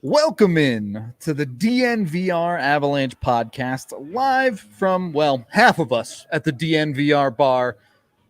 Welcome in to the DNVR Avalanche Podcast, live from, half of us at the DNVR bar,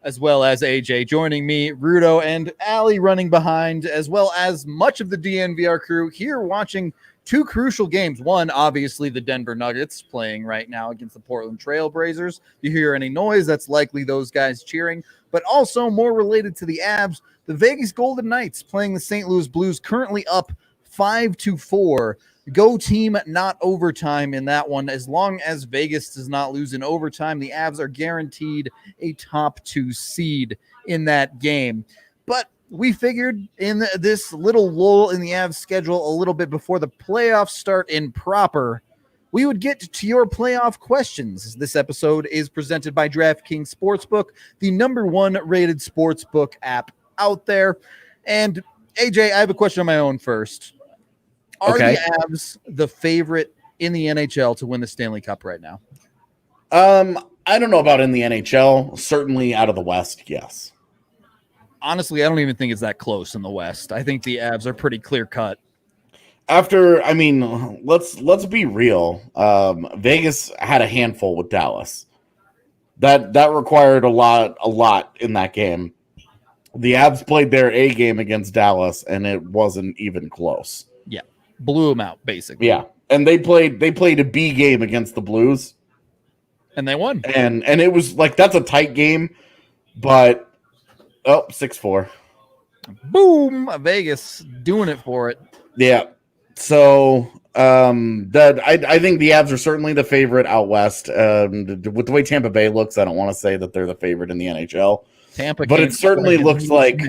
as well as AJ joining me, Rudo and Allie running behind, as well as much of the DNVR crew here watching two crucial games. One, obviously, the Denver Nuggets playing right now against the Portland Trail Blazers. If you hear any noise, that's likely those guys cheering, but also more related to the Avs, the Vegas Golden Knights playing the St. Louis Blues, currently up 5-4. Go team, not overtime in that one. As long as Vegas does not lose in overtime, the Avs are guaranteed a top 2 seed in that game. But we figured in this little lull in the Avs schedule a little bit before the playoffs start in proper, we would get to your playoff questions. This episode is presented by DraftKings Sportsbook, the #1 rated sportsbook app out there. And AJ, I have a question of my own first. Are the Avs the favorite in the NHL to win the Stanley Cup right now? I don't know about in the NHL. Certainly out of the West, yes. Honestly, I don't even think it's that close in the West. I think the Avs are pretty clear-cut. Let's be real. Vegas had a handful with Dallas. That required a lot in that game. The Avs played their A game against Dallas, and it wasn't even close. Yeah, blew them out, basically. Yeah, and they played a B game against the Blues. And they won. And it was like, that's a tight game, but 6-4. Boom! Vegas doing it for it. Yeah. So I think the Avs are certainly the favorite out west. With the way Tampa Bay looks, I don't want to say that they're the favorite in the NHL. Tampa, but it certainly looks like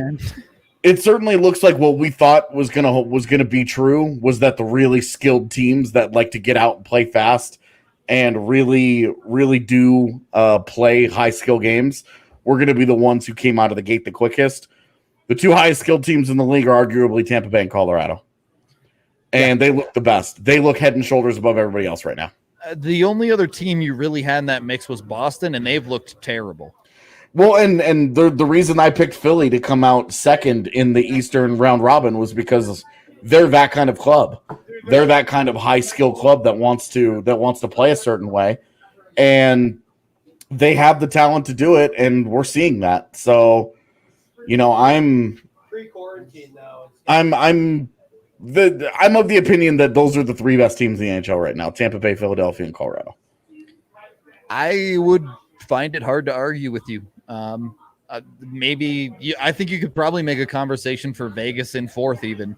what we thought was gonna be true, was that the really skilled teams that like to get out and play fast and really do play high skill games were gonna be the ones who came out of the gate the quickest. The two highest skilled teams in the league are arguably Tampa Bay and Colorado, and they look the best. They look head and shoulders above everybody else right now. The only other team you really had in that mix was Boston, and they've looked terrible. Well, and the reason I picked Philly to come out second in the Eastern round robin was because they're that kind of club. They're that kind of high skill club that wants to play a certain way, and they have the talent to do it, and we're seeing that. So, I'm pre-quarantine now. I'm of the opinion that those are the three best teams in the NHL right now: Tampa Bay, Philadelphia, and Colorado. I would find it hard to argue with you. I think you could probably make a conversation for Vegas in fourth even.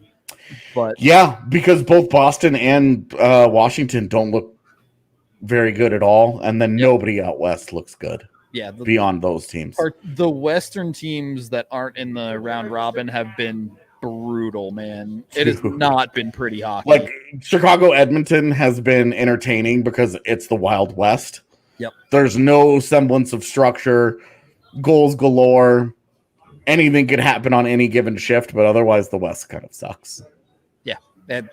But yeah, because both Boston and Washington don't look very good at all, and then nobody out west looks good. Yeah, beyond those teams. The Western teams that aren't in the round robin have been brutal, man. It has not been pretty hockey. Like Chicago, Edmonton has been entertaining because it's the Wild West. Yep. There's no semblance of structure, goals galore. Anything could happen on any given shift, but otherwise the West kind of sucks. Yeah. And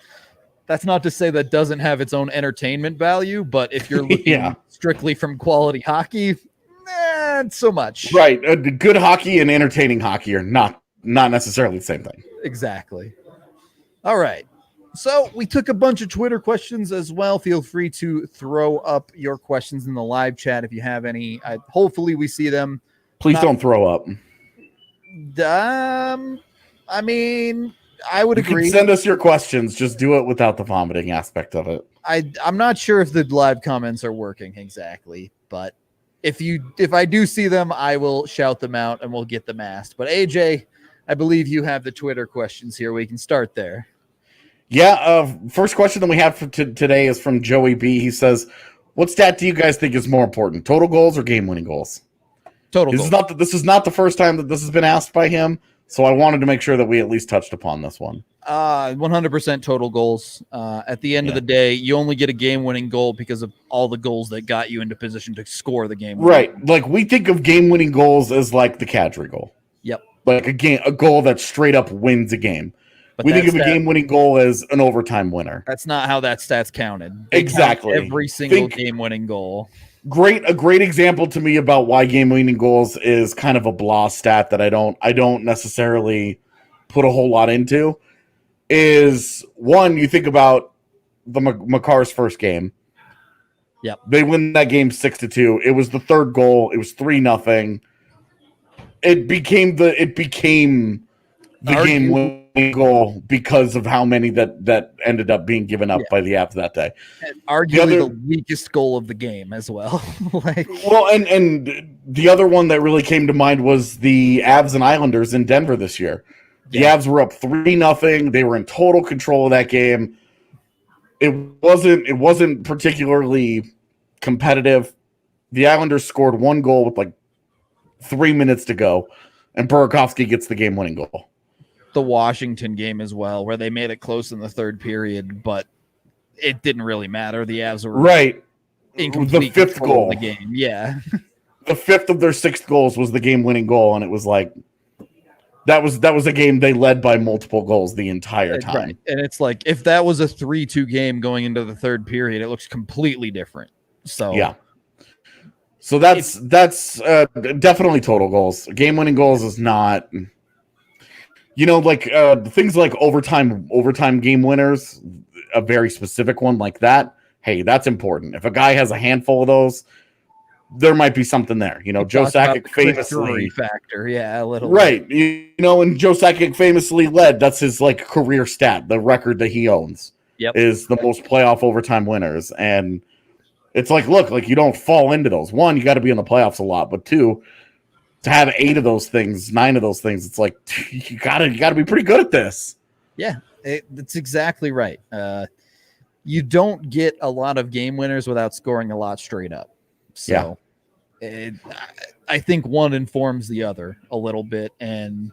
that's not to say that doesn't have its own entertainment value, but if you're looking strictly from quality hockey, not so much. Right. Good hockey and entertaining hockey are not necessarily the same thing. Exactly. All right. So we took a bunch of Twitter questions as well. Feel free to throw up your questions in the live chat if you have any. Hopefully we see them. Please don't throw up. I mean, I would agree. You can send us your questions. Just do it without the vomiting aspect of it. I'm not sure if the live comments are working exactly, but if I do see them, I will shout them out and we'll get them asked. But AJ, I believe you have the Twitter questions here. We can start there. Yeah, first question that we have for today is from Joey B. He says, what stat do you guys think is more important, total goals or game-winning goals? Total goals. This is not the first time that this has been asked by him, so I wanted to make sure that we at least touched upon this one. 100% total goals. At the end of the day, you only get a game-winning goal because of all the goals that got you into position to score the game. Right. Like, we think of game-winning goals as like the Kadri goal. Yep. Like a goal that straight up wins a game. But we think of a game-winning goal as an overtime winner. That's not how that stat's counted. Exactly. Every single game-winning goal. A great example to me about why game-winning goals is kind of a blah stat that I don't necessarily put a whole lot into. is one, you think about the Makar's first game. Yep. They win that game 6-2. It was the third goal. It was 3-0. It became the game winning goal because of how many that ended up being given up by the Avs that day. And arguably the weakest goal of the game as well. And the other one that really came to mind was the Avs and Islanders in Denver this year. The Avs were up 3-0. They were in total control of that game. It wasn't particularly competitive. The Islanders scored one goal with like 3 minutes to go, and Burakovsky gets the game-winning goal. The Washington game as well, where they made it close in the third period, but it didn't really matter. The Avs were in complete the fifth goal of the game. Yeah. The fifth of their 6 goals was the game-winning goal, and it was like that was a game they led by multiple goals the entire time. Right. And it's like if that was a 3-2 game going into the third period, it looks completely different. So yeah. So that's definitely total goals. Game-winning goals is not, things like overtime game winners, a very specific one like that. Hey, that's important. If a guy has a handful of those, there might be something there. Joe Sakic famously factor, a little right. And Joe Sakic famously led. That's his career stat, the record that he owns. Yep. Is the most playoff overtime winners, and it's look, you don't fall into those. One, you got to be in the playoffs a lot, but two, to have 8 of those things, 9 of those things, it's like you gotta be pretty good at this. Yeah, that's exactly right. You don't get a lot of game winners without scoring a lot straight up. So I think one informs the other a little bit. And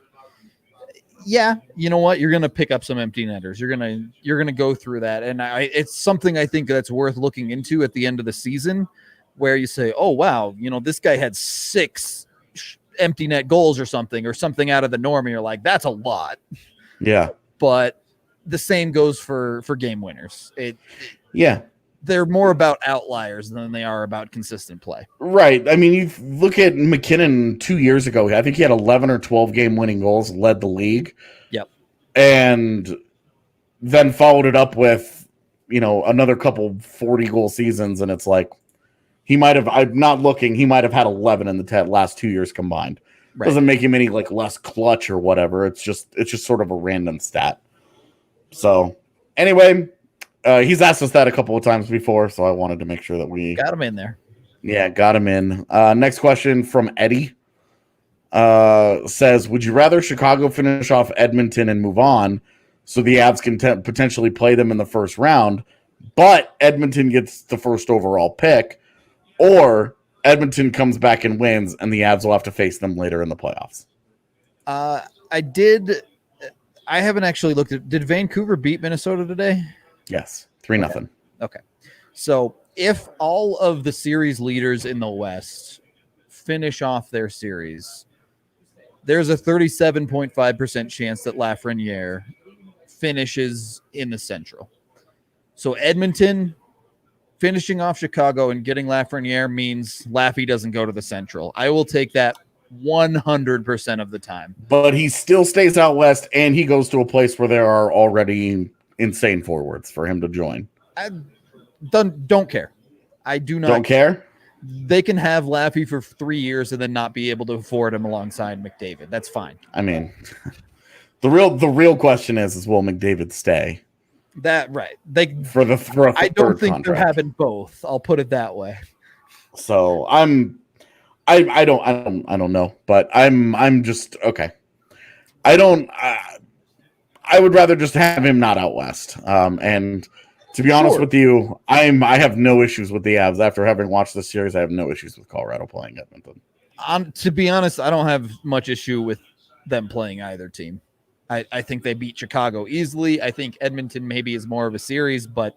you know what? You're going to pick up some empty netters. You're going to go through that. And it's something I think that's worth looking into at the end of the season where you say, oh, wow, this guy had 6 empty net goals or something out of the norm. And you're like, that's a lot. Yeah. But the same goes for game winners. They're more about outliers than they are about consistent play. Right. I mean, you look at McKinnon 2 years ago. I think he had 11 or 12 game-winning goals, led the league. Yep. And then followed it up with, another couple 40-goal seasons, and it's like he might have – I'm not looking. He might have had 11 in the last 2 years combined. Right. Doesn't make him any, less clutch or whatever. It's just sort of a random stat. So, anyway – he's asked us that a couple of times before, so I wanted to make sure that we got him in there. Yeah, got him in. Next question from Eddie says, would you rather Chicago finish off Edmonton and move on so the Avs can potentially play them in the first round, but Edmonton gets the first overall pick, or Edmonton comes back and wins and the Avs will have to face them later in the playoffs? I haven't actually looked at – did Vancouver beat Minnesota today? Yes, 3-0. Okay. So if all of the series leaders in the West finish off their series, there's a 37.5% chance that Lafreniere finishes in the Central. So Edmonton finishing off Chicago and getting Lafreniere means Laffy doesn't go to the Central. I will take that 100% of the time. But he still stays out West, and he goes to a place where there are already insane forwards for him to join. I don't care. I do not. Don't care? They can have Laffy for 3 years and then not be able to afford him alongside McDavid. That's fine. I mean, the real question is will McDavid stay? That right. I don't think they're having both. I'll put it that way. So I don't know, but I'm just okay. I would rather just have him not out West. And to be honest with you, I have no issues with the Avs. After having watched this series, I have no issues with Colorado playing Edmonton. To be honest, I don't have much issue with them playing either team. I think they beat Chicago easily. I think Edmonton maybe is more of a series, but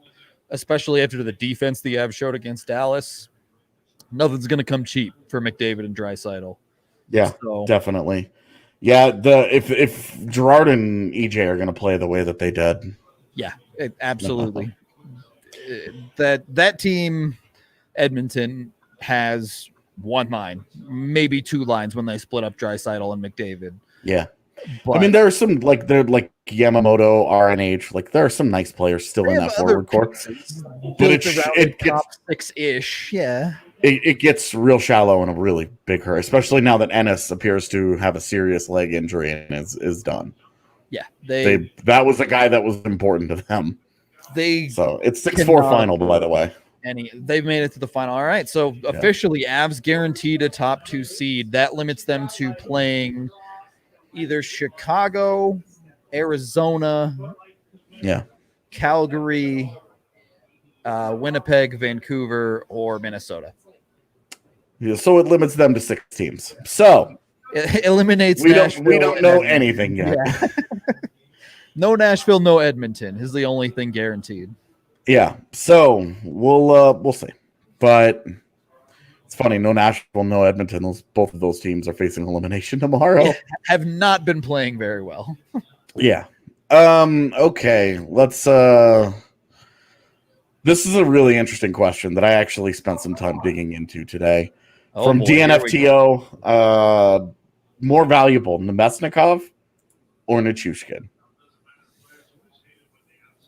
especially after the defense the Avs showed against Dallas, nothing's going to come cheap for McDavid and Draisaitl. Yeah, definitely. Yeah, if Gerard and EJ are going to play the way that they did. Yeah, absolutely. That team, Edmonton, has one line, maybe 2 lines when they split up Draisaitl and McDavid. Yeah. But I mean, there are some they're like Yamamoto, RNH. Like there are some nice players still they in have that other forward core, pieces but built it around gets top 6-ish. Yeah. it gets real shallow in a really big hurry, especially now that Ennis appears to have a serious leg injury and is done. Yeah. That was the guy that was important to them. So it's 6-4 final, by the way. They've made it to the final. All right. So officially, Avs guaranteed a top 2 seed. That limits them to playing either Chicago, Arizona, Calgary, Winnipeg, Vancouver, or Minnesota. Yeah, so it limits them to 6 teams. So it eliminates we Nashville. Don't know anything yet. Yeah. No Nashville, no Edmonton is the only thing guaranteed. Yeah. So we'll see. But it's funny, no Nashville, no Edmonton. Both of those teams are facing elimination tomorrow. Have not been playing very well. Yeah. Okay. Let's this is a really interesting question that I actually spent some time digging into today. From DNFTO, more valuable, Nemesnikov or Nichushkin?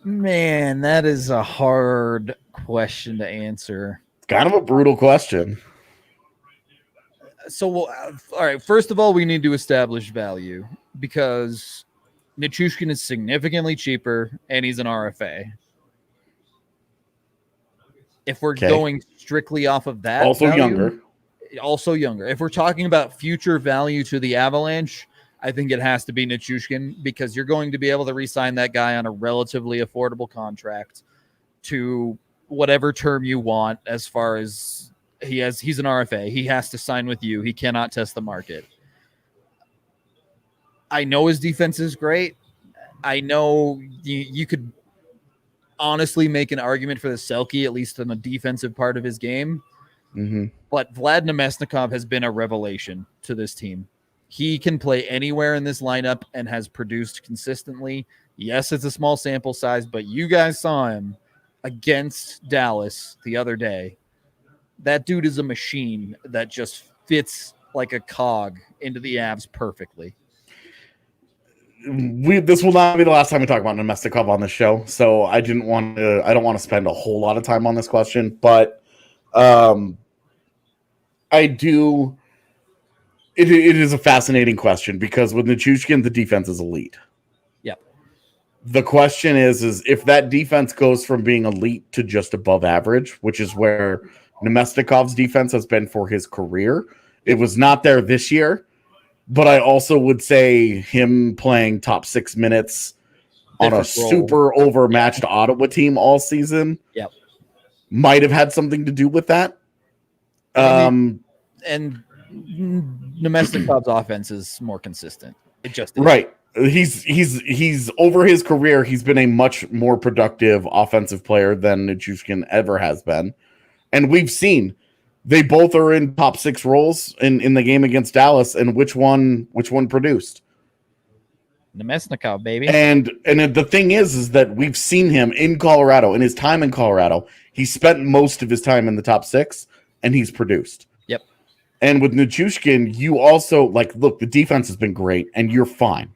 Man, that is a hard question to answer. It's kind of a brutal question. So, all right. First of all, we need to establish value because Nichushkin is significantly cheaper and he's an RFA. If we're going strictly off of that, also younger. If we're talking about future value to the Avalanche, I think it has to be Nichushkin because you're going to be able to re-sign that guy on a relatively affordable contract to whatever term you want. As far as he's an RFA, he has to sign with you. He cannot test the market. I know his defense is great. I know you could honestly make an argument for the Selke, at least on the defensive part of his game. Mm-hmm. But Vlad Nemesnikov has been a revelation to this team. He can play anywhere in this lineup and has produced consistently. Yes, it's a small sample size, but you guys saw him against Dallas the other day. That dude is a machine that just fits like a cog into the Avs perfectly. This will not be the last time we talk about Nemesnikov on the show, so I don't want to spend a whole lot of time on this question, but I do. It is a fascinating question because with Nichushkin, the defense is elite. Yep. The question is if that defense goes from being elite to just above average, which is where Nemesnikov's defense has been for his career. It was not there this year, but I also would say him playing top 6 minutes on a super overmatched Ottawa team all season might have had something to do with that. And Nemesnikov's offense is more consistent. It just is. Right. He's over his career, he's been a much more productive offensive player than Nichushkin ever has been. And we've seen they both are in top 6 roles in the game against Dallas, and which one produced? Nemesnikov, baby. And the thing is that we've seen him in Colorado, in his time in Colorado. He spent most of his time in the top 6, and he's produced. Yep. And with Nichushkin, you also, look, the defense has been great, and you're fine.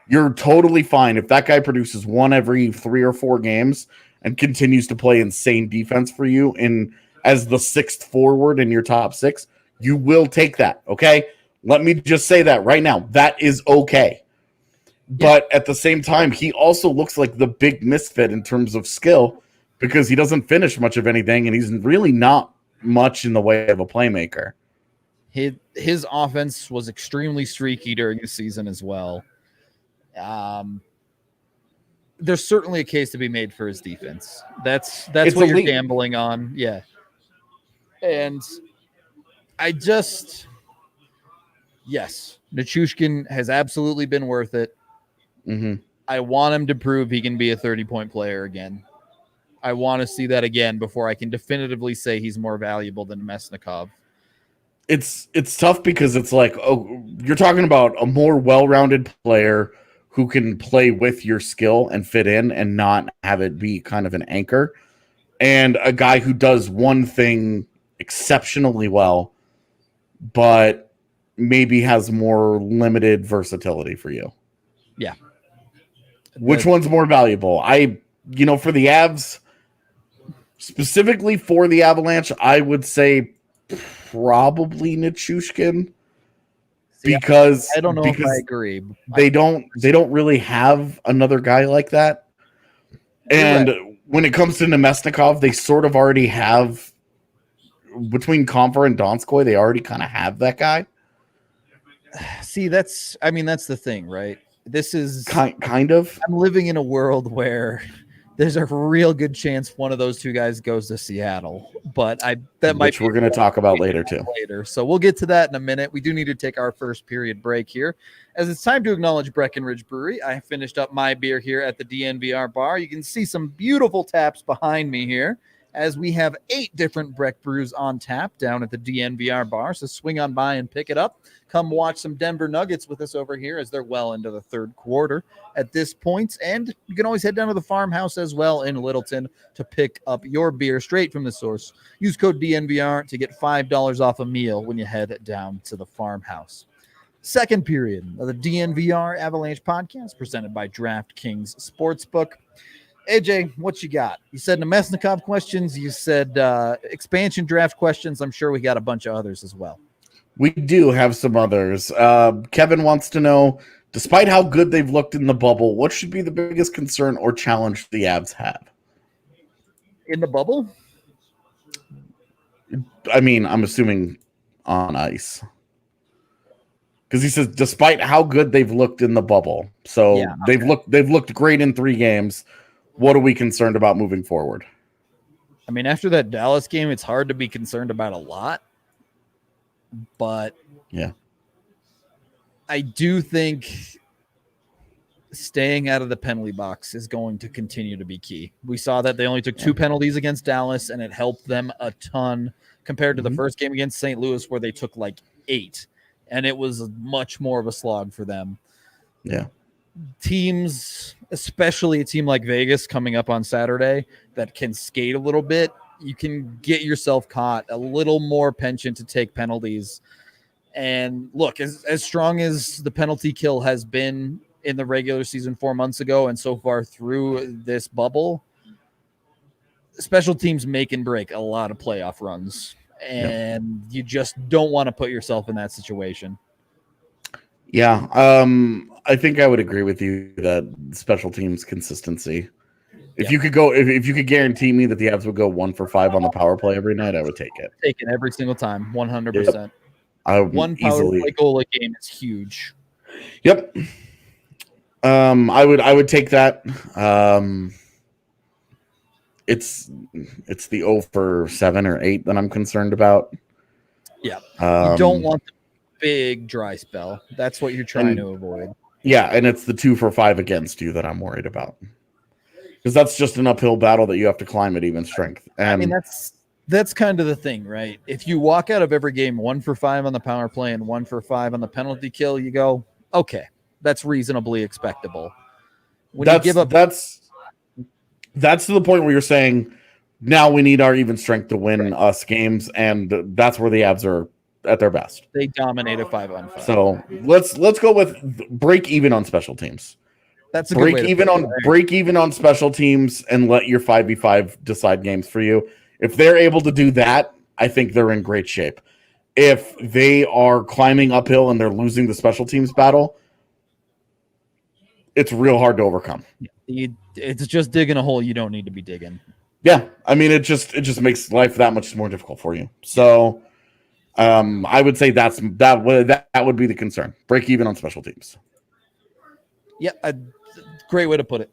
You're totally fine. If that guy produces one every 3 or 4 games and continues to play insane defense for you as the 6th forward in your top 6, you will take that, okay? Let me just say that right now. That is okay. But at the same time, he also looks like the big misfit in terms of skill because he doesn't finish much of anything, and he's really not much in the way of a playmaker. His offense was extremely streaky during the season as well. There's certainly a case to be made for his defense. That's what elite. You're gambling on. Yeah. And yes, Nichushkin has absolutely been worth it. Mm-hmm. I want him to prove he can be a 30-point player again. I want to see that again before I can definitively say he's more valuable than Nemesnikov. It's tough because it's like, you're talking about a more well-rounded player who can play with your skill and fit in and not have it be kind of an anchor, and a guy who does one thing exceptionally well, but maybe has more limited versatility for you? Yeah. Which one's more valuable? For the Avs, specifically for the Avalanche, I would say probably Nichushkin. Because I don't know if I agree. They don't really have another guy like that. And when it comes to Nemesnikov, they sort of already have, between Comfer and Donskoy, they already kind of have that guy. See, that's the thing, right? This is kind of. I'm living in a world where there's a real good chance one of those two guys goes to Seattle, but which we're going to talk about later too. So we'll get to that in a minute. We do need to take our first period break here, as it's time to acknowledge Breckenridge Brewery. I finished up my beer here at the DNVR bar. You can see some beautiful taps behind me here, as we have 8 different Breck brews on tap down at the DNVR bar. So swing on by and pick it up. Come watch some Denver Nuggets with us over here, as they're well into the third quarter at this point. And you can always head down to the farmhouse as well in Littleton to pick up your beer straight from the source. Use code DNVR to get $5 off a meal when you head down to the farmhouse. Second period of the DNVR Avalanche Podcast, presented by DraftKings Sportsbook. AJ, what you got? You said Nemesnikov questions. You said expansion draft questions. I'm sure we got a bunch of others as well. We do have some others. Kevin wants to know, despite how good they've looked in the bubble, what should be the biggest concern or challenge the Avs have? In the bubble? I mean, I'm assuming on ice. Because he says, despite how good they've looked in the bubble. So yeah, okay. They've looked great in 3 games. What are we concerned about moving forward? I mean, after that Dallas game, it's hard to be concerned about a lot. But yeah, I do think staying out of the penalty box is going to continue to be key. We saw that they only took 2 penalties against Dallas, and it helped them a ton compared to the first game against St. Louis, where they took like 8, and it was much more of a slog for them. Yeah. Teams, especially a team like Vegas coming up on Saturday that can skate a little bit, you can get yourself caught a little more penchant to take penalties. And look, as strong as the penalty kill has been in the regular season 4 months ago and so far through this bubble, special teams make and break a lot of playoff runs. And you just don't want to put yourself in that situation. Yeah, I think I would agree with you that special teams consistency. If you could go, if you could guarantee me that the Avs would go 1 for 5 on the power play every night, I would take it. Take it every single time, 100%. One power easily play goal a game is huge. Yep. I would take that. It's the 0 for 7 or 8 that I'm concerned about. Yeah, you don't want the big dry spell. That's what you're trying to avoid. Yeah, and it's the 2 for 5 against you that I'm worried about. Because that's just an uphill battle that you have to climb at even strength. And I mean, that's kind of the thing, right? If you walk out of every game 1 for 5 on the power play and 1 for 5 on the penalty kill, you go, okay, that's reasonably expectable. When you give up, that's to the point where you're saying, now we need our even strength to win us games, and that's where the Avs are at their best. They dominate a 5-on-5. So let's go with break even on special teams. That's a good way to break even on special teams and let your 5v5 decide games for you. If they're able to do that, I think they're in great shape. If they are climbing uphill and they're losing the special teams battle, it's real hard to overcome. It's just digging a hole you don't need to be digging. Yeah, I mean, it just makes life that much more difficult for you. So, I would say that would be the concern. Break even on special teams. Yeah, great way to put it.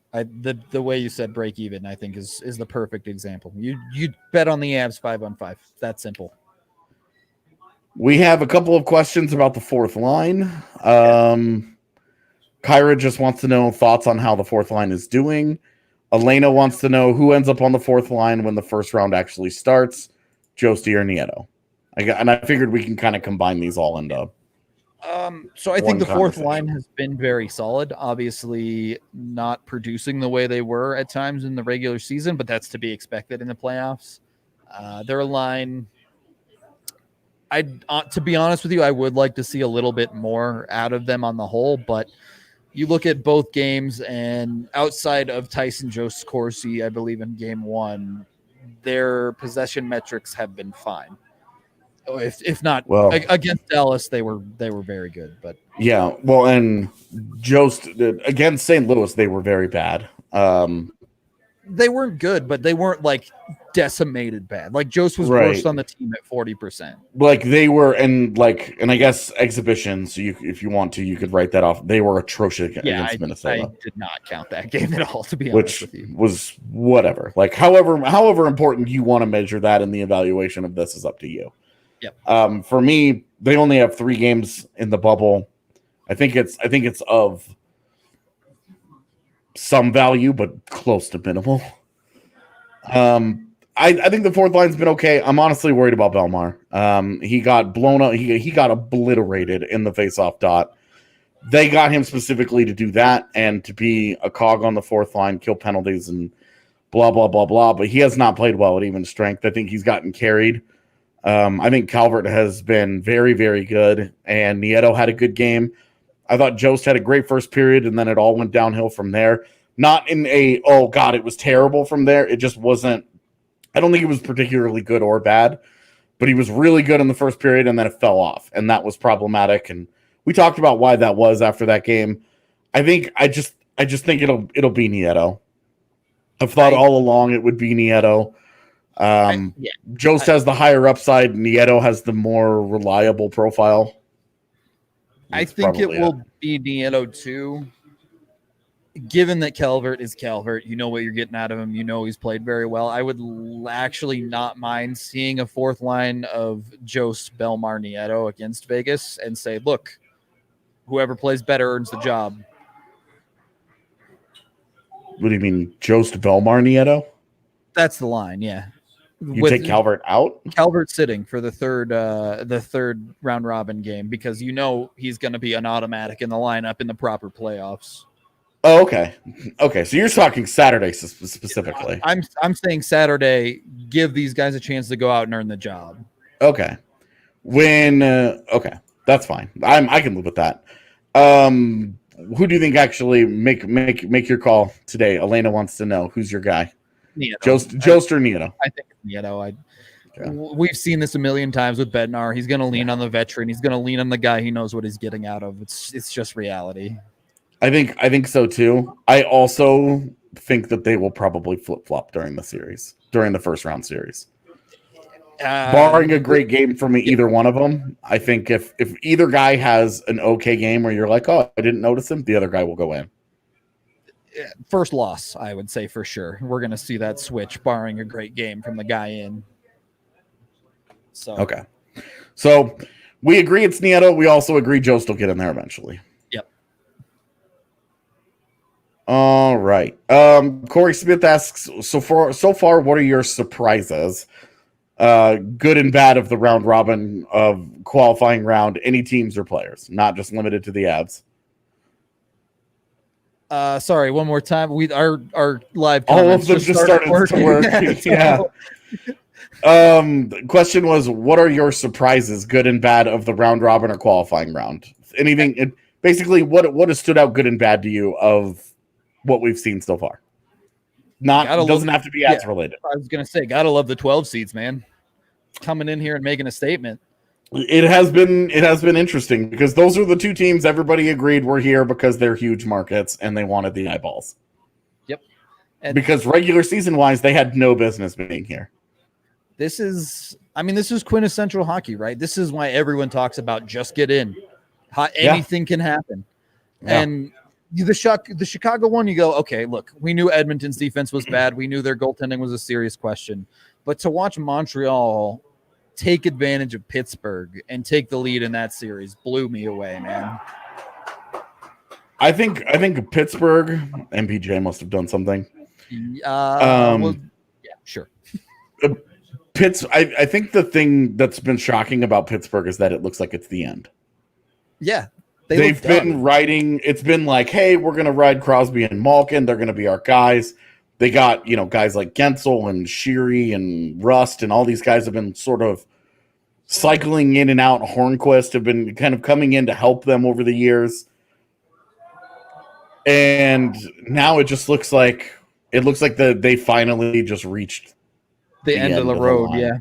The way you said break even, I think is the perfect example. You bet on the Avs 5-on-5. That simple. We have a couple of questions about the fourth line. Kyra just wants to know thoughts on how the fourth line is doing. Elena wants to know who ends up on the fourth line when the first round actually starts, Josti or Nieto. I figured we can kind of combine these all into. So I think the fourth line has been very solid. Obviously, not producing the way they were at times in the regular season, but that's to be expected in the playoffs. Their line To be honest with you, I would like to see a little bit more out of them on the whole, but you look at both games, and outside of Tyson Jost Corsi, I believe in game 1, their possession metrics have been fine. If not, against Dallas, they were very good. But yeah, well, and Jost against St. Louis, they were very bad. They weren't good, but they weren't like decimated bad. Like Jost was worst on the team at 40%. Like they were, and I guess exhibitions. So if you want to, you could write that off. They were atrocious against Minnesota. I did not count that game at all, to be honest with you. Which was whatever. Like however important you want to measure that in the evaluation of this is up to you. Yep. For me, they only have 3 games in the bubble. I think it's of some value, but close to minimal. I think the fourth line's been okay. I'm honestly worried about Belmar. He got blown up. He got obliterated in the faceoff dot. They got him specifically to do that and to be a cog on the fourth line, kill penalties, and blah, blah, blah, blah. But he has not played well at even strength. I think he's gotten carried. I think Calvert has been very, very good, and Nieto had a good game. I thought Jost had a great first period, and then it all went downhill from there. Not in a, oh, God, it was terrible from there. It just wasn't. I don't think it was particularly good or bad, but he was really good in the first period, and then it fell off, and that was problematic. And we talked about why that was after that game. I just think it'll be Nieto. I've thought all along it would be Nieto. Jost has the higher upside. Nieto has the more reliable profile. I think it will be Nieto too. Given that Calvert is Calvert, you know what you're getting out of him. You know he's played very well. I would actually not mind seeing a fourth line of Jost, Belmar, Nieto against Vegas and say, look, whoever plays better earns the job. What do you mean, Jost, Belmar, Nieto? That's the line, yeah. You take Calvert out? Calvert sitting for the third round robin game because you know he's going to be an automatic in the lineup in the proper playoffs. Oh, okay. Okay, so you're talking Saturday specifically. I'm saying Saturday, give these guys a chance to go out and earn the job. Okay. Okay, that's fine. I can live with that. Who do you think actually make your call today? Elena wants to know who's your guy. Nieto. Jost or Nieto? I think it's Nieto. We've seen this a million times with Bednar. He's going to lean on the veteran. He's going to lean on the guy he knows what he's getting out of. It's just reality. I think so too. I also think that they will probably flip-flop during the first round series. Barring a great game from either one of them, I think if either guy has an okay game where you're like, oh, I didn't notice him, the other guy will go in. First loss, I would say for sure. We're going to see that switch, barring a great game from the guy in. So okay. So we agree it's Nieto. We also agree Jost will get in there eventually. Yep. All right. Corey Smith asks, so far, what are your surprises? Good and bad of the round robin of qualifying round, any teams or players, not just limited to the Avs. Sorry, one more time. Our live all of them just started to work. Yeah. The question was, what are your surprises, good and bad, of the round robin or qualifying round? Anything, basically, what has stood out good and bad to you of what we've seen so far? Doesn't have to be Avs related. I was gonna say, gotta love the 12 seeds, man. Coming in here and making a statement. It has been interesting because those are the two teams everybody agreed were here because they're huge markets and they wanted the eyeballs. Yep. And because regular season wise, they had no business being here. This is quintessential hockey, right? This is why everyone talks about just get in. Anything can happen. Yeah. And the Chicago one, you go, okay, look, we knew Edmonton's defense was bad. We knew their goaltending was a serious question. But to watch Montreal take advantage of Pittsburgh and take the lead in that series blew me away, man. I think Pittsburgh, MPJ must have done something. Sure. I think the thing that's been shocking about Pittsburgh is that it looks like it's the end. Yeah. They've been riding. It's been like, hey, we're going to ride Crosby and Malkin. They're going to be our guys. They got, guys like Gensel and Sheary and Rust and all these guys have been sort of cycling in and out. Hornquist have been kind of coming in to help them over the years. And now it just looks like they finally just reached the end of the road. Yeah.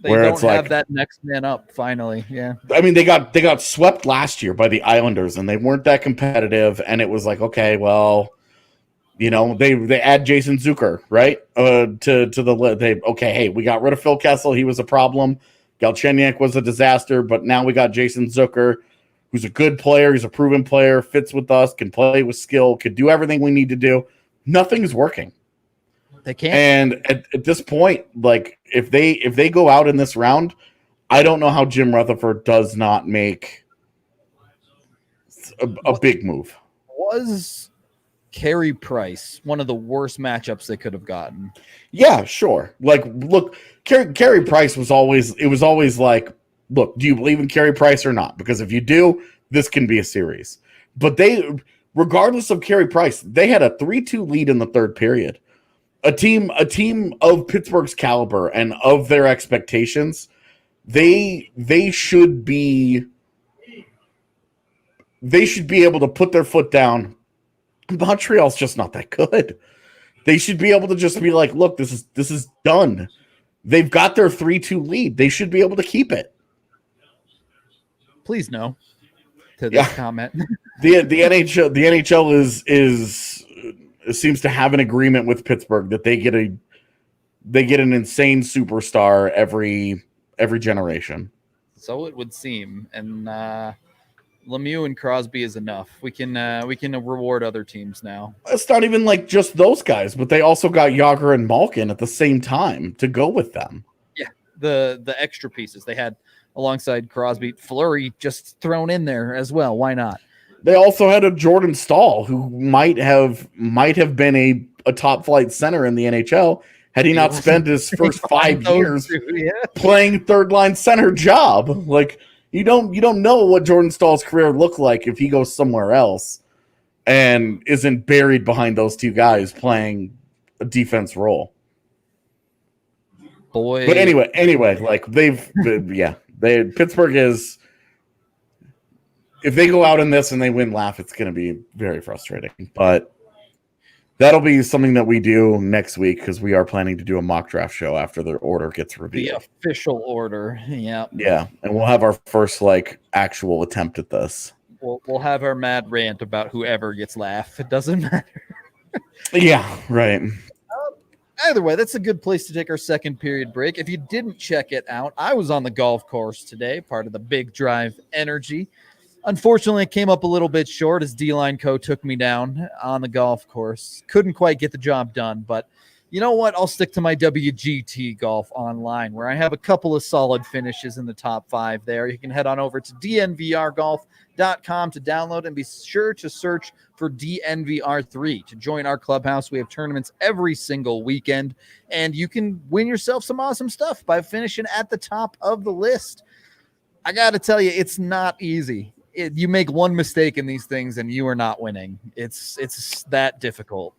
They where don't it's have like that next man up finally. Yeah. I mean, they got swept last year by the Islanders, and they weren't that competitive. And it was like, okay, well, you know, they add Jason Zucker, right? Hey, we got rid of Phil Kessel. He was a problem. Galchenyuk was a disaster, but now we got Jason Zucker, who's a good player. He's a proven player, fits with us, can play with skill, can do everything we need to do. Nothing's working. They can't. And at this point, like if they go out in this round, I don't know how Jim Rutherford does not make a big move. Was Carey Price one of the worst matchups they could have gotten? Yeah, sure. Like, look, Carey Price was always like, look, do you believe in Carey Price or not? Because if you do, this can be a series. But regardless of Carey Price, they had a 3-2 lead in the third period. A team of Pittsburgh's caliber and of their expectations, they should be able to put their foot down. Montreal's just not that good. They should be able to just be like, look, this is done. They've got their 3-2 lead. They should be able to keep it. Please no to this comment. The NHL is seems to have an agreement with Pittsburgh that they get an insane superstar every generation. So it would seem, and Lemieux and Crosby is enough. We can reward other teams now. It's not even like just those guys, but they also got Yager and Malkin at the same time to go with them. Yeah, the extra pieces they had alongside Crosby, Fleury just thrown in there as well. Why not? They also had a Jordan Stahl who might have been a top flight center in the NHL had he not spent his first 5 years playing third line center job. Like you don't know what Jordan Stahl's career looked like if he goes somewhere else and isn't buried behind those two guys playing a defense role. Boy. But anyway, like Pittsburgh is. If they go out in this and they win laugh, it's going to be very frustrating. But that'll be something that we do next week because we are planning to do a mock draft show after the order gets revealed. The official order, yeah. Yeah, and we'll have our first actual attempt at this. We'll have our mad rant about whoever gets laugh. It doesn't matter. Yeah, right. Either way, that's a good place to take our second period break. If you didn't check it out, I was on the golf course today, part of the Big Drive Energy. Unfortunately, it came up a little bit short as D-Line Co. took me down on the golf course. Couldn't quite get the job done, but you know what? I'll stick to my WGT Golf Online, where I have a couple of solid finishes in the top 5 there. You can head on over to DNVRGolf.com to download and be sure to search for DNVR3 to join our clubhouse. We have tournaments every single weekend, and you can win yourself some awesome stuff by finishing at the top of the list. I got to tell you, it's not easy. You make one mistake in these things and you are not winning. It's that difficult.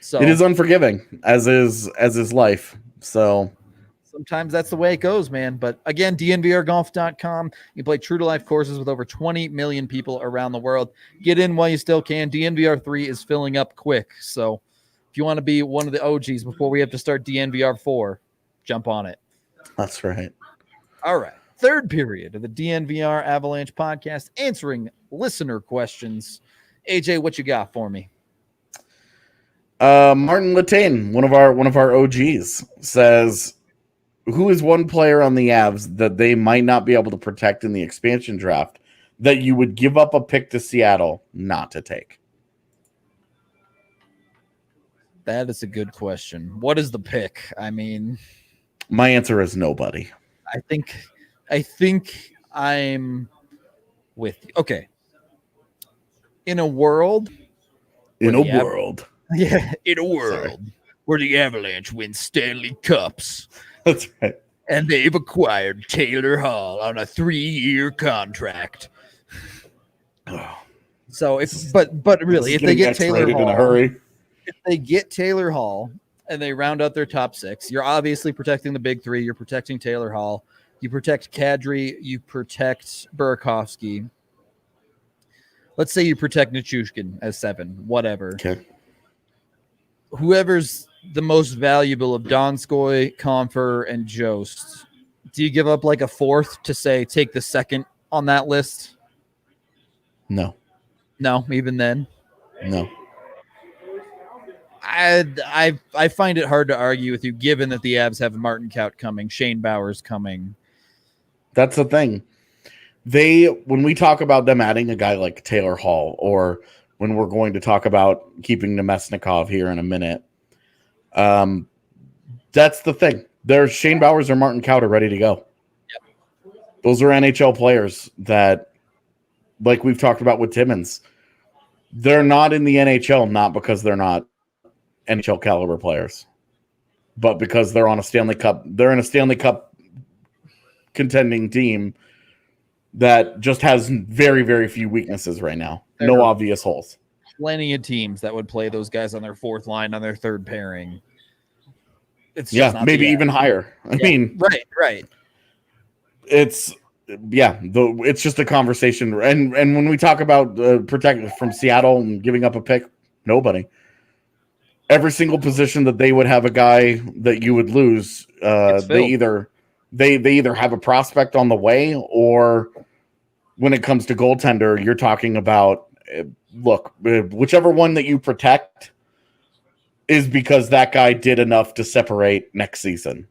So it is unforgiving, as is life. So sometimes that's the way it goes, man. But again, DNVRGolf.com. You play true to life courses with over 20 million people around the world. Get in while you still can. DNVR3 is filling up quick. So if you want to be one of the OGs before we have to start DNVR4, jump on it. That's right. All right. Third period of the DNVR Avalanche podcast, answering listener questions. AJ, what you got for me? Martin Latane, one of our OGs, says, who is one player on the Avs that they might not be able to protect in the expansion draft that you would give up a pick to Seattle not to take? That is a good question. What is the pick? I mean, my answer is nobody. I think I'm with you. Okay. In a world where the Avalanche win Stanley Cups. That's right. And they've acquired Taylor Hall on a 3-year contract. So but really, if they get Taylor Hall in a hurry, if they get Taylor Hall and they round out their top 6, you're obviously protecting the big 3. You're protecting Taylor Hall. You protect Kadri. You protect Burakovsky. Let's say you protect Nichushkin as 7, whatever. Okay. Whoever's the most valuable of Donskoy, Comfer, and Jost, do you give up like a 4th to say take the 2nd on that list? No. No, even then? No. I find it hard to argue with you, given that the Avs have Martin Kaut coming, Shane Bowers coming. That's the thing. When we talk about them adding a guy like Taylor Hall, or when we're going to talk about keeping Nemesnikov here in a minute, that's the thing. There's Shane Bowers or Martin Kaut are ready to go. Yep. Those are NHL players that, like we've talked about with Timmins, they're not in the NHL not because they're not NHL caliber players, but because they're on a Stanley Cup. They're in a Stanley Cup contending team that just has very, very few weaknesses right now. No obvious holes. Plenty of teams that would play those guys on their 4th line, on their 3rd pairing. It's just not maybe even higher. I mean, right. It's it's just a conversation. And when we talk about protect from Seattle and giving up a pick, nobody. Every single position that they would have a guy that you would lose, they either have a prospect on the way, or when it comes to goaltender, you're talking about, look, whichever one that you protect is because that guy did enough to separate next season.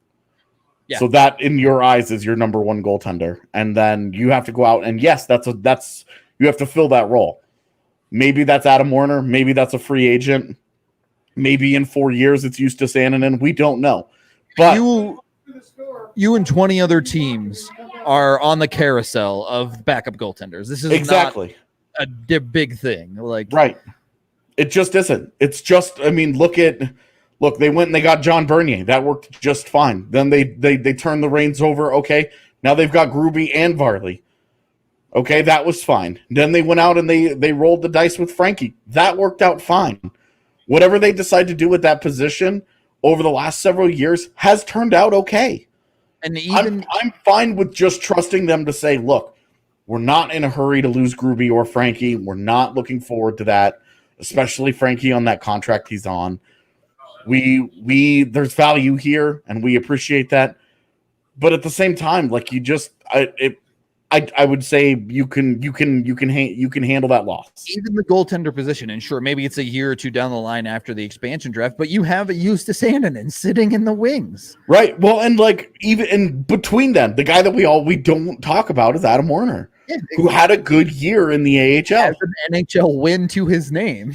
Yeah. So that, in your eyes, is your number 1 goaltender. And then you have to go out and, yes, you have to fill that role. Maybe that's Adam Warner. Maybe that's a free agent. Maybe in 4 years it's Justus Annunen. We don't know. But you and 20 other teams are on the carousel of backup goaltenders. This is exactly not a big thing. Right. It just isn't. It's just, I mean, look, they went and they got John Bernier. That worked just fine. Then they turned the reins over. Okay. Now they've got Gruby and Varley. Okay. That was fine. Then they went out and they rolled the dice with Frankie. That worked out fine. Whatever they decide to do with that position over the last several years has turned out okay. And I'm fine with just trusting them to say, look, we're not in a hurry to lose Gruby or Frankie. We're not looking forward to that, especially Frankie on that contract he's on. There's value here, and we appreciate that. But at the same time, like, you just I would say you can handle that loss. Even the goaltender position, and sure, maybe it's a year or 2 down the line after the expansion draft, but you have a Justus Annunen sitting in the wings. Right. Well, and like, even in between them, the guy that we don't talk about is Adam Warner, who had a good year in the AHL. Has an NHL win to his name.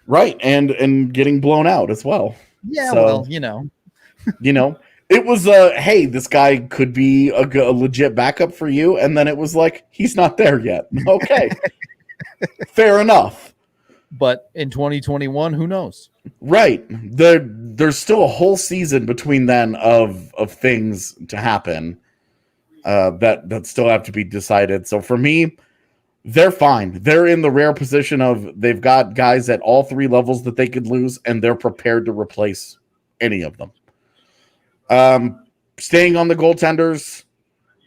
Right. And getting blown out as well. Yeah, so, well, it was hey, this guy could be a legit backup for you, and then it was like, he's not there yet. Okay. Fair enough. But in 2021, who knows? Right. There's still a whole season between then of things to happen that still have to be decided. So for me, they're fine. They're in the rare position of they've got guys at all 3 levels that they could lose, and they're prepared to replace any of them. Staying on the goaltenders,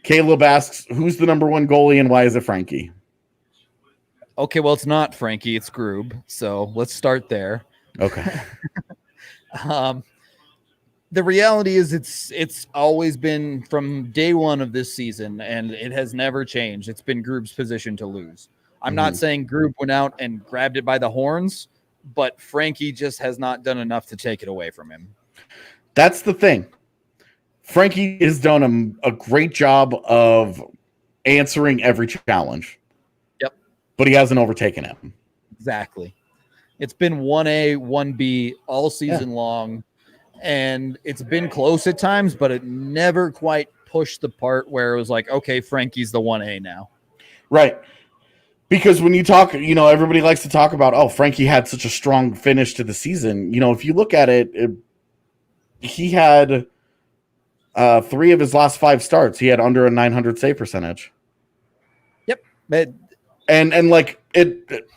Caleb asks, who's the number 1 goalie and why is it Frankie? Okay, well, it's not Frankie, it's Grub. So let's start there. Okay. The reality is it's always been from day 1 of this season, and it has never changed. It's been Grub's position to lose. I'm not saying Grub went out and grabbed it by the horns, but Frankie just has not done enough to take it away from him. That's the thing. Frankie has done a great job of answering every challenge. Yep. But he hasn't overtaken it. Exactly. It's been 1A, 1B all season long, and it's been close at times, but it never quite pushed the part where it was like, okay, Frankie's the 1A now. Right. Because when you talk, everybody likes to talk about, Frankie had such a strong finish to the season. If you look at it, he had 3 of his last 5 starts. He had under a 900 save percentage. Yep. And like it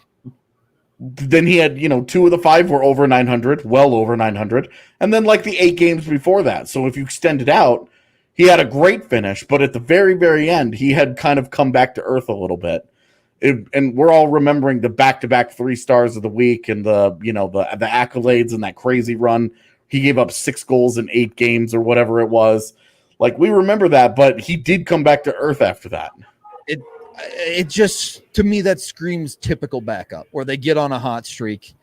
then he had, 2 of the 5 were over 900, well over 900. And then like the 8 games before that. So if you extend it out, He had a great finish, but at the very, very end, he had kind of come back to earth a little bit. And we're all remembering the back-to-back 3 stars of the week and the accolades and that crazy run. He gave up 6 goals in 8 games or whatever it was. Like, we remember that, but he did come back to earth after that. It just, to me, that screams typical backup, where they get on a hot streak,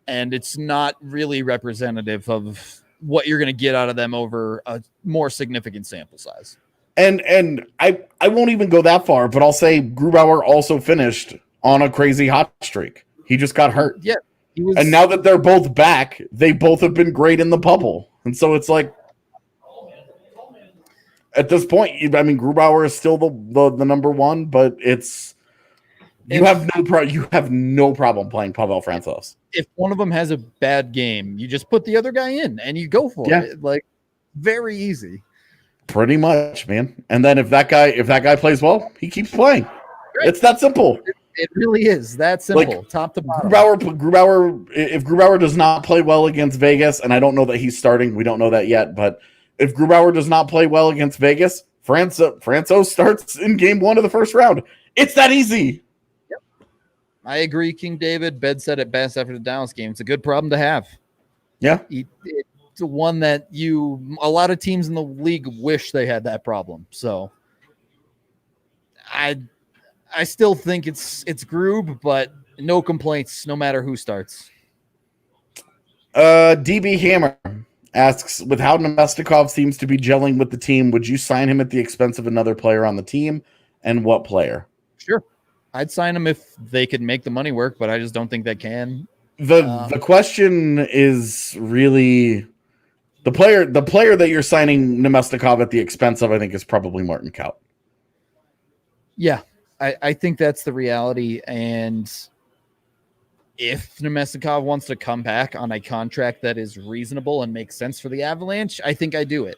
and it's not really representative of what you're going to get out of them over a more significant sample size. And I won't even go that far, but I'll say Grubauer also finished on a crazy hot streak. He just got hurt. Yeah. And now that they're both back, they both have been great in the bubble. And so it's like, at this point, I mean, Grubauer is still the number one, but you have no problem playing Pavel Francouz. If one of them has a bad game, you just put the other guy in and you go for it. Like, very easy. Pretty much, man. And then if that guy plays well, he keeps playing. Right. It's that simple. It really is that simple, like, top to bottom. Grubauer, if Grubauer does not play well against Vegas, and I don't know that he's starting, we don't know that yet, but if Grubauer does not play well against Vegas, Francouz starts in game 1 of the first round. It's that easy. Yep. I agree, King David. Bed said it best after the Dallas game. It's a good problem to have. Yeah. It's one that a lot of teams in the league wish they had that problem. So I still think it's Grub, but no complaints no matter who starts. DB Hammer asks, with how Nemestikov seems to be gelling with the team, would you sign him at the expense of another player on the team, and what player? Sure. I'd sign him if they could make the money work, but I just don't think they can. The question is really the player that you're signing Nemestikov at the expense of, I think, is probably Martin Kaut. Yeah, I think that's the reality. And if Nemestikov wants to come back on a contract that is reasonable and makes sense for the Avalanche, I think I do it.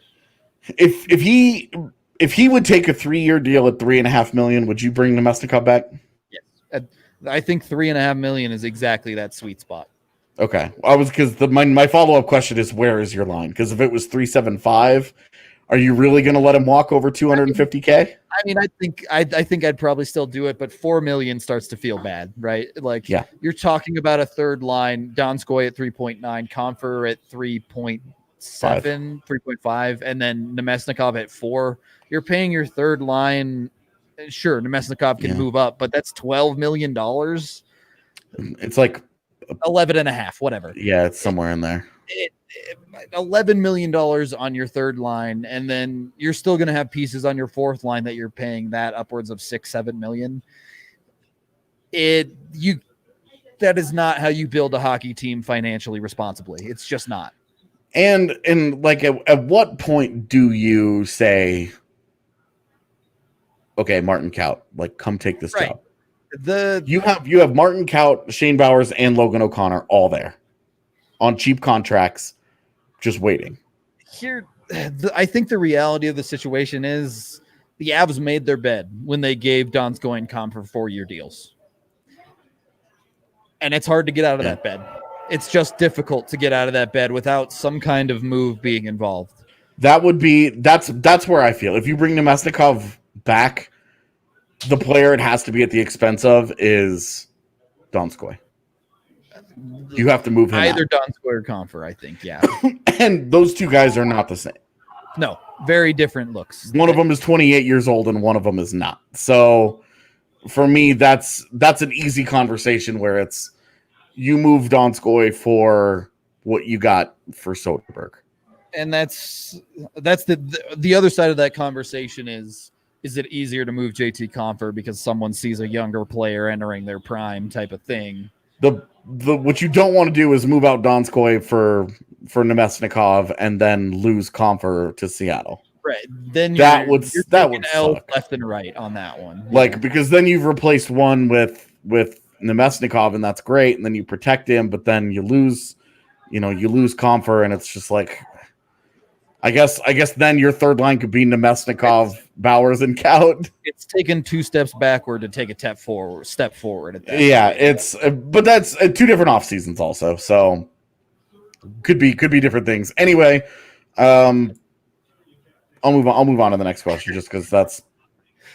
If he would take a 3-year deal at $3.5 million, would you bring Nemestikov back? Yes, I think $3.5 million is exactly that sweet spot. Okay, because my follow-up question is, where is your line? Because if it was 3.75, are you really going to let him walk over $250K? I mean, I think I'd probably still do it, but $4 million starts to feel bad, right? Like, yeah. You're talking about a third line, Donskoy at 3.9, Confer at 3.7, 3.5, and then Nemesnikov at 4. You're paying your third line. Sure, Nemesnikov can move up, but that's $12 million. It's like 11.5, whatever. Yeah, it's somewhere in there. $11 million on your third line, and then you're still going to have pieces on your fourth line that you're paying that upwards of $6-7 million. That is not how you build a hockey team financially responsibly. It's just not. And like at what point do you say, okay, Martin Kaut, like, come take this job? You have Martin Kaut, Shane Bowers, and Logan O'Connor all there on cheap contracts, just waiting. I think the reality of the situation is the Avs made their bed when they gave Donskoy and Comp for 4-year deals. And it's hard to get out of that bed. It's just difficult to get out of that bed without some kind of move being involved. That's where I feel. If you bring Nemesnikov back, the player it has to be at the expense of is Donskoy. You have to move him either out. Donskoy or Confer, I think, yeah. And those two guys are not the same. No, very different looks. One of them is 28 years old and one of them is not. So for me, that's an easy conversation where it's you move Donskoy for what you got for Soderberg. And that's the other side of that conversation is it easier to move JT Confer because someone sees a younger player entering their prime type of thing? What you don't want to do is move out Donskoy for Nemesnikov and then lose Confer to Seattle. Right. Then that would suck. Left and right on that one. Like, because then you've replaced one with Nemesnikov, and that's great, and then you protect him, but then you lose Confer, and it's just like, I guess then your third line could be Nemesnikov, Bowers, and Kaut. It's taken 2 steps backward to take a step forward at that. Yeah, but that's 2 different off seasons also, so could be different things. Anyway, on I'll move on to the next question just because that's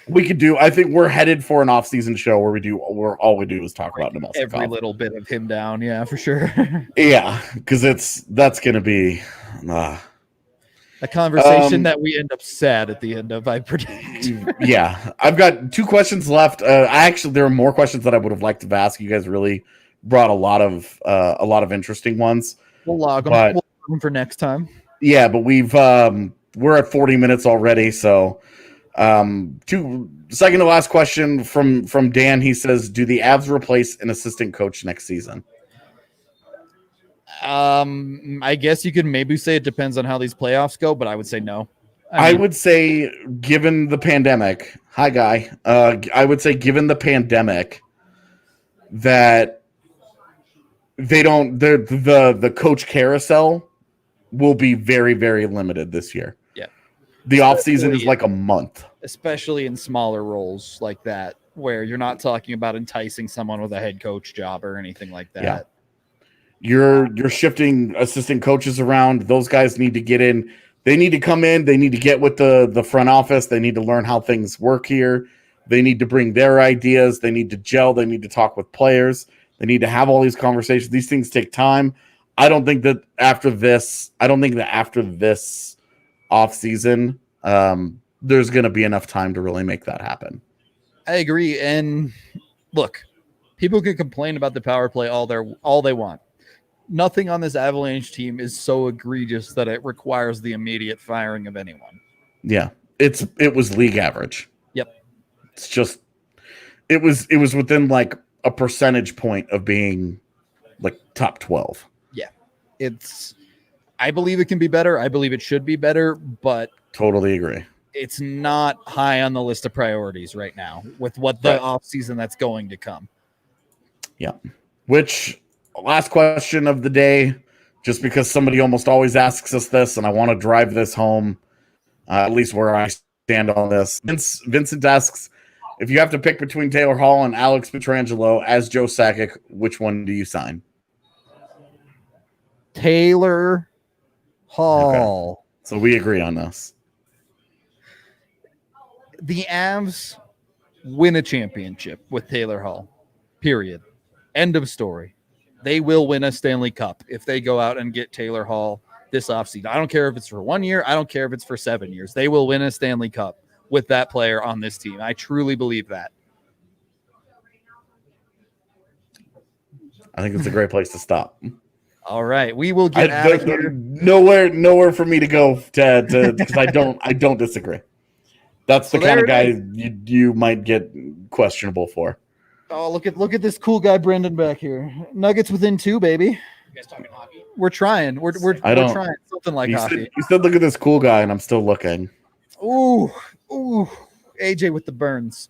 we could do. I think we're headed for an off-season show where all we do is talk about Nemestikov. Every little bit of him down, yeah, for sure. Yeah, because that's gonna be a conversation that we end up sad at the end of, I predict. Yeah, I've got 2 questions left. There are more questions that I would have liked to ask. You guys really brought a lot of interesting ones. We'll log them. We'll log them for next time. Yeah, but we're at 40 minutes already, so second to last question from Dan. He says, do the Avs replace an assistant coach next season? I guess you could maybe say it depends on how these playoffs go, but I would say no. I would say, given the pandemic, I would say given the pandemic that they don't the coach carousel will be very, very limited this year. Yeah. The offseason is like a month. Especially in smaller roles like that, where you're not talking about enticing someone with a head coach job or anything like that. Yeah. You're shifting assistant coaches around. Those guys need to get in. They need to come in. They need to get with the front office. They need to learn how things work here. They need to bring their ideas. They need to gel. They need to talk with players. They need to have all these conversations. These things take time. I don't think that after this offseason, there's going to be enough time to really make that happen. I agree. And look, people can complain about the power play all they want. Nothing on this Avalanche team is so egregious that it requires the immediate firing of anyone. Yeah, it was league average. Yep. It's just it was within like a percentage point of being like top 12. Yeah. I believe it can be better. I believe it should be better, but totally agree. It's not high on the list of priorities right now with what the offseason that's going to come. Yeah. Which last question of the day, just because somebody almost always asks us this, and I want to drive this home, at least where I stand on this. Vincent asks, if you have to pick between Taylor Hall and Alex Pietrangelo as Joe Sakic, which one do you sign? Taylor Hall. Okay. So we agree on this. The Avs win a championship with Taylor Hall. Period. End of story. They will win a Stanley Cup if they go out and get Taylor Hall this offseason. I don't care if it's for 1 year. I don't care if it's for 7 years. They will win a Stanley Cup with that player on this team. I truly believe that. I think it's a great place to stop. All right, we will get out of here. Nowhere for me to go to because I don't disagree. That's the kind of guy you might get questionable for. Oh, look at this cool guy Brendan back here. Nuggets within 2, baby. You guys talking hockey? We're trying. We're trying something like hockey. You said look at this cool guy, and I'm still looking. Ooh, AJ with the burns.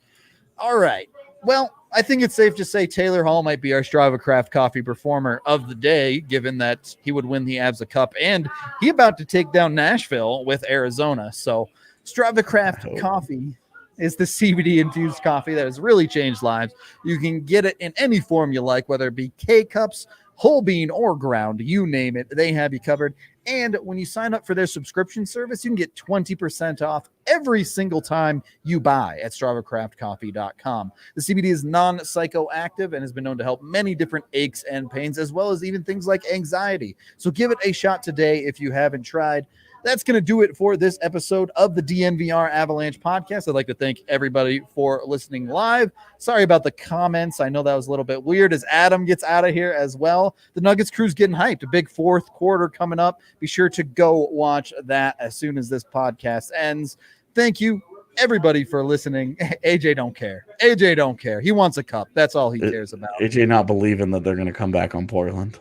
All right. Well, I think it's safe to say Taylor Hall might be our Strava Craft Coffee Performer of the day, given that he would win the Avs a cup, and he about to take down Nashville with Arizona. So Strava Craft Coffee is the CBD-infused coffee that has really changed lives. You can get it in any form you like, whether it be K-Cups, whole bean, or ground, you name it, they have you covered. And when you sign up for their subscription service, you can get 20% off every single time you buy at StravaCraftCoffee.com. The CBD is non-psychoactive and has been known to help many different aches and pains, as well as even things like anxiety. So give it a shot today if you haven't tried. That's going to do it for this episode of the DNVR Avalanche Podcast. I'd like to thank everybody for listening live. Sorry about the comments. I know that was a little bit weird as Adam gets out of here as well. The Nuggets crew's getting hyped. A big fourth quarter coming up. Be sure to go watch that as soon as this podcast ends. Thank you, everybody, for listening. AJ don't care. AJ don't care. He wants a cup. That's all he cares about. AJ not believing that they're going to come back on Portland.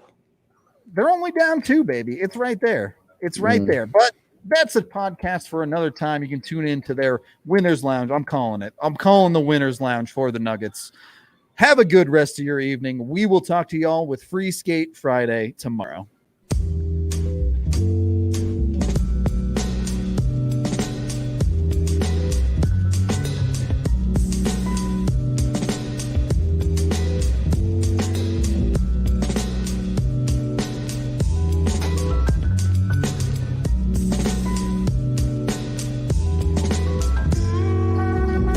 They're only down 2, baby. It's right there. It's right there. But that's a podcast for another time. You can tune in to their Winners Lounge. I'm calling it. I'm calling the Winners Lounge for the Nuggets. Have a good rest of your evening. We will talk to y'all with Free Skate Friday tomorrow.